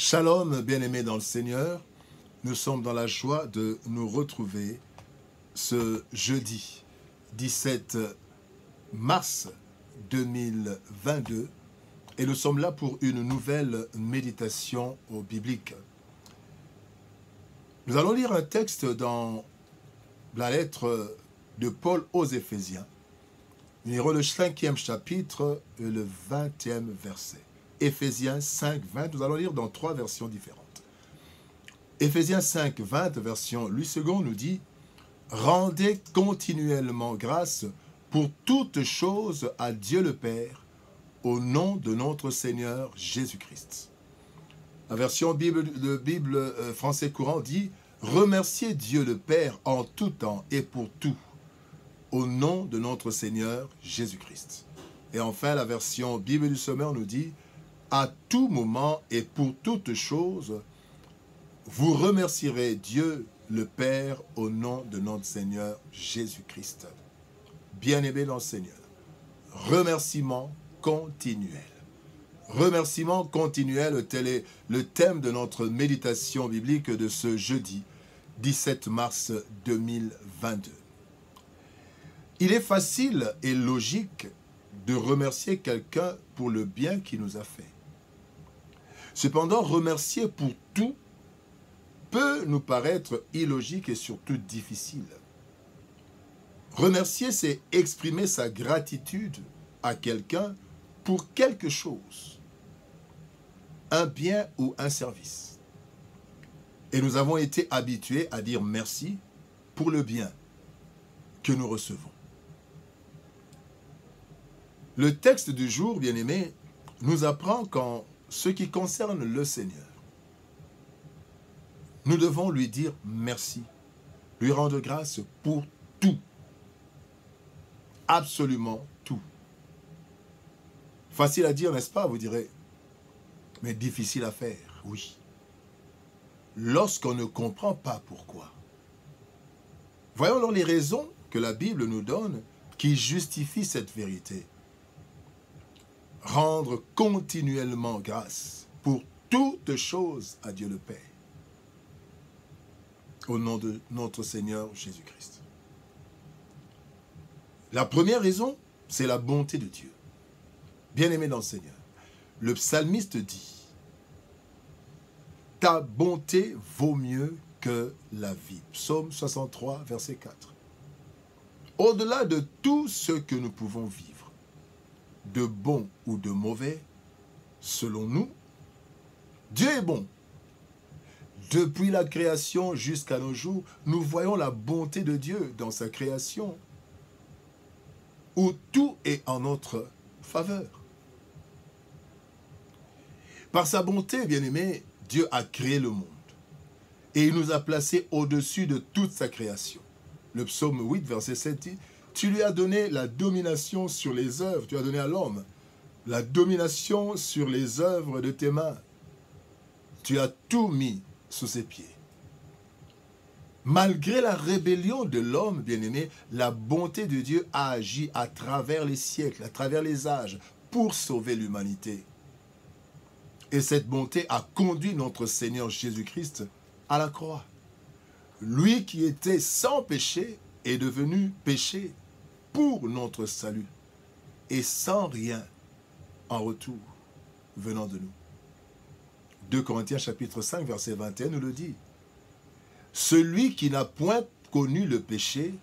Shalom, bien-aimés dans le Seigneur, nous sommes dans la joie de nous retrouver ce jeudi 17 mars 2022 et nous sommes là pour une nouvelle méditation au biblique. Nous allons lire un texte dans la lettre de Paul aux Éphésiens. Nous lirons le 5e chapitre et le 20e verset. Éphésiens 5, 20, nous allons lire dans 3 versions différentes. Éphésiens 5, 20, version Louis II, nous dit « Rendez continuellement grâce pour toutes choses à Dieu le Père, au nom de notre Seigneur Jésus-Christ. » La version Bible français courant dit « Remerciez Dieu le Père en tout temps et pour tout, au nom de notre Seigneur Jésus-Christ. » Et enfin, la version Bible du Semeur nous dit « À tout moment et pour toutes choses, vous remercierez Dieu le Père au nom de notre Seigneur Jésus-Christ. » Bien-aimés dans le Seigneur, remerciement continuel. Remerciement continuel, tel est le thème de notre méditation biblique de ce jeudi 17 mars 2022. Il est facile et logique de remercier quelqu'un pour le bien qu'il nous a fait. Cependant, remercier pour tout peut nous paraître illogique et surtout difficile. Remercier, c'est exprimer sa gratitude à quelqu'un pour quelque chose, un bien ou un service. Et nous avons été habitués à dire merci pour le bien que nous recevons. Le texte du jour, bien-aimé, nous apprend qu'en ce qui concerne le Seigneur, nous devons lui dire merci, lui rendre grâce pour tout, absolument tout. Facile à dire, n'est-ce pas, vous direz, mais difficile à faire, oui. Lorsqu'on ne comprend pas pourquoi. Voyons alors les raisons que la Bible nous donne qui justifient cette vérité. Rendre continuellement grâce pour toutes choses à Dieu le Père, au nom de notre Seigneur Jésus-Christ. La première raison, c'est la bonté de Dieu. Bien-aimé dans le Seigneur, le psalmiste dit « Ta bonté vaut mieux que la vie ». Psaume 63, verset 4. Au-delà de tout ce que nous pouvons vivre, de bon ou de mauvais, selon nous, Dieu est bon. Depuis la création jusqu'à nos jours, nous voyons la bonté de Dieu dans sa création, où tout est en notre faveur. Par sa bonté, bien-aimé, Dieu a créé le monde et il nous a placés au-dessus de toute sa création. Le psaume 8, verset 7 dit « Tu lui as donné la domination sur les œuvres, tu as donné à l'homme la domination sur les œuvres de tes mains. Tu as tout mis sous ses pieds. » Malgré la rébellion de l'homme, bien-aimé, la bonté de Dieu a agi à travers les siècles, à travers les âges, pour sauver l'humanité. Et cette bonté a conduit notre Seigneur Jésus-Christ à la croix. Lui qui était sans péché est devenu péché pour notre salut et sans rien en retour venant de nous. 2 Corinthiens chapitre 5 verset 21 nous le dit. Celui qui n'a point connu le péché,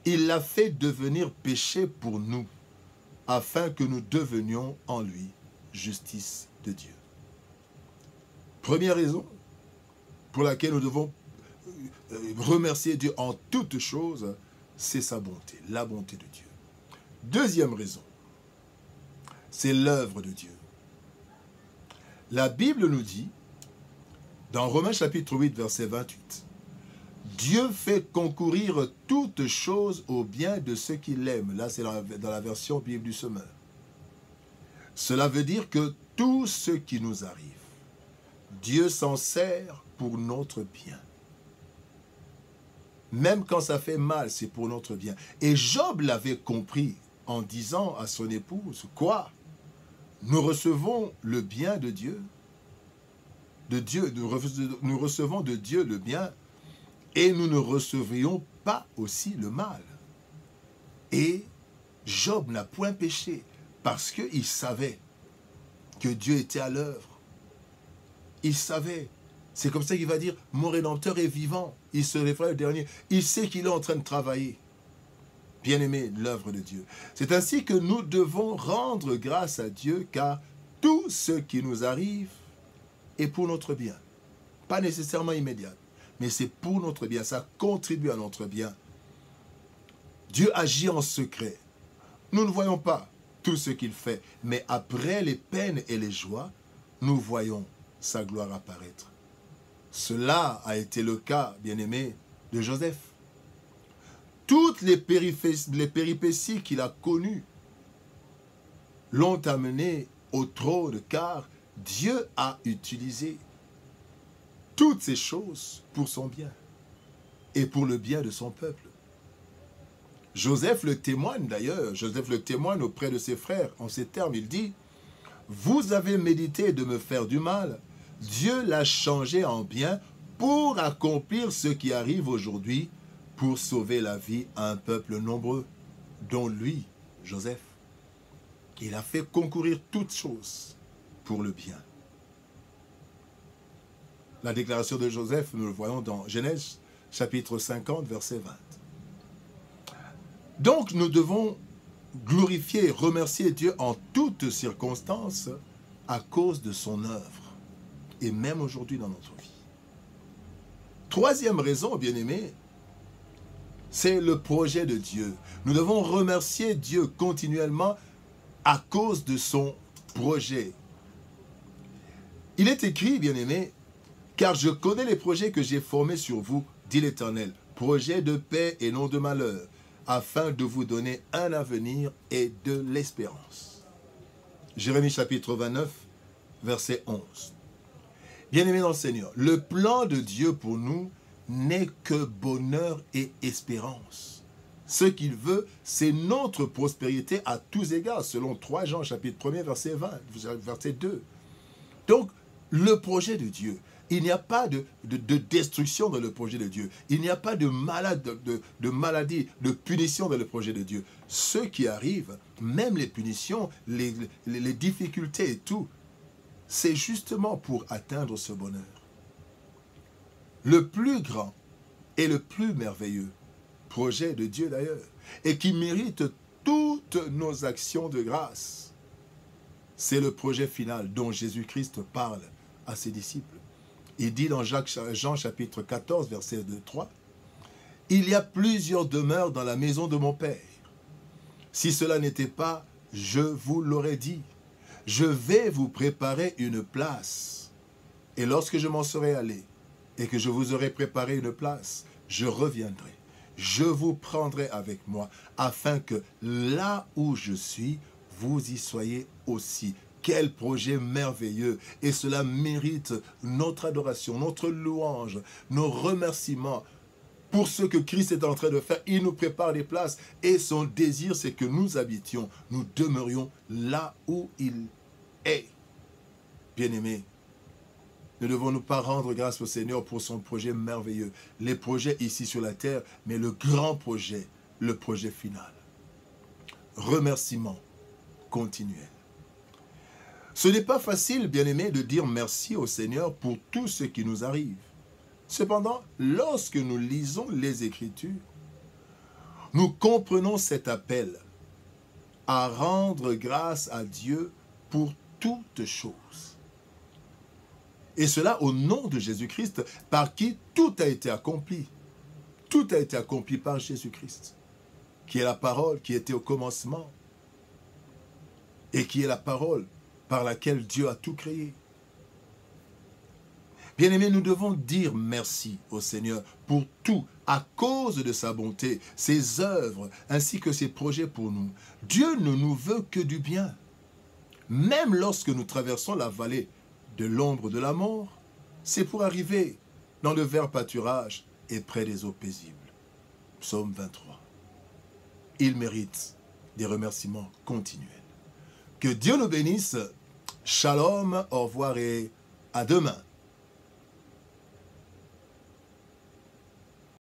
il l'a fait devenir péché pour nous, afin que nous devenions en lui justice de Dieu. Première raison pour laquelle nous devons remercier Dieu en toutes choses, c'est sa bonté, la bonté de Dieu. Deuxième raison, c'est l'œuvre de Dieu. La Bible nous dit, dans Romains chapitre 8, verset 28, « Dieu fait concourir toutes choses au bien de ceux qui l'aiment. » Là, c'est dans la version Bible du Semeur. Cela veut dire que tout ce qui nous arrive, Dieu s'en sert pour notre bien. Même quand ça fait mal, c'est pour notre bien. Et Job l'avait compris en disant à son épouse, « Quoi ? Nous recevons le bien de Dieu ? de Dieu, nous recevons de Dieu le bien et nous ne recevrions pas aussi le mal. Et Job n'a point péché parce qu'il savait que Dieu était à l'œuvre. Il savait. C'est comme ça qu'il va dire, mon Rédempteur est vivant. Il se lèvera le dernier. Il sait qu'il est en train de travailler. Bien-aimé, l'œuvre de Dieu. C'est ainsi que nous devons rendre grâce à Dieu, car tout ce qui nous arrive est pour notre bien. Pas nécessairement immédiat, mais c'est pour notre bien. Ça contribue à notre bien. Dieu agit en secret. Nous ne voyons pas tout ce qu'il fait, mais après les peines et les joies, nous voyons sa gloire apparaître. Cela a été le cas, bien-aimé, de Joseph. Toutes les péripéties qu'il a connues l'ont amené au trône, car Dieu a utilisé toutes ces choses pour son bien et pour le bien de son peuple. Joseph le témoigne d'ailleurs, Joseph le témoigne auprès de ses frères en ces termes, il dit « Vous avez médité de me faire du mal, Dieu l'a changé en bien pour accomplir ce qui arrive aujourd'hui, pour sauver la vie à un peuple nombreux, dont lui, Joseph. Il a fait concourir toutes choses pour le bien. » La déclaration de Joseph, nous le voyons dans Genèse, chapitre 50, verset 20. Donc, nous devons glorifier et remercier Dieu en toutes circonstances à cause de son œuvre, et même aujourd'hui dans notre vie. Troisième raison, bien-aimés, c'est le projet de Dieu. Nous devons remercier Dieu continuellement à cause de son projet. Il est écrit, bien-aimés, « Car je connais les projets que j'ai formés sur vous, dit l'Éternel, projets de paix et non de malheur, afin de vous donner un avenir et de l'espérance. » Jérémie chapitre 29, verset 11. Bien-aimés dans le Seigneur, le plan de Dieu pour nous n'est que bonheur et espérance. Ce qu'il veut, c'est notre prospérité à tous égards, selon 3 Jean chapitre 1, verset 20, verset 2. Donc, le projet de Dieu, il n'y a pas de destruction dans le projet de Dieu. Il n'y a pas de maladie, de punition dans le projet de Dieu. Ce qui arrive, même les punitions, les difficultés et tout, c'est justement pour atteindre ce bonheur. Le plus grand et le plus merveilleux projet de Dieu d'ailleurs, et qui mérite toutes nos actions de grâce, c'est le projet final dont Jésus-Christ parle à ses disciples. Il dit dans Jean chapitre 14, verset 2-3, « Il y a plusieurs demeures dans la maison de mon Père. Si cela n'était pas, je vous l'aurais dit. Je vais vous préparer une place. Et lorsque je m'en serai allé, et que je vous aurai préparé une place, je reviendrai. Je vous prendrai avec moi, afin que là où je suis, vous y soyez aussi. » Quel projet merveilleux! Et cela mérite notre adoration, notre louange, nos remerciements pour ce que Christ est en train de faire. Il nous prépare des places et son désir, c'est que nous habitions, nous demeurions là où il est. Bien-aimés, ne devons-nous pas rendre grâce au Seigneur pour son projet merveilleux? Les projets ici sur la terre, mais le grand projet, le projet final. Remerciement continuel. Ce n'est pas facile, bien-aimés, de dire merci au Seigneur pour tout ce qui nous arrive. Cependant, lorsque nous lisons les Écritures, nous comprenons cet appel à rendre grâce à Dieu pour toutes choses. Et cela au nom de Jésus-Christ, par qui tout a été accompli. Tout a été accompli par Jésus-Christ, qui est la parole qui était au commencement et qui est la parole par laquelle Dieu a tout créé. Bien-aimés, nous devons dire merci au Seigneur pour tout, à cause de sa bonté, ses œuvres, ainsi que ses projets pour nous. Dieu ne nous veut que du bien. Même lorsque nous traversons la vallée de l'ombre de la mort, c'est pour arriver dans le vert pâturage et près des eaux paisibles. Psaume 23. Il mérite des remerciements continuels. Que Dieu nous bénisse. Shalom, au revoir et à demain.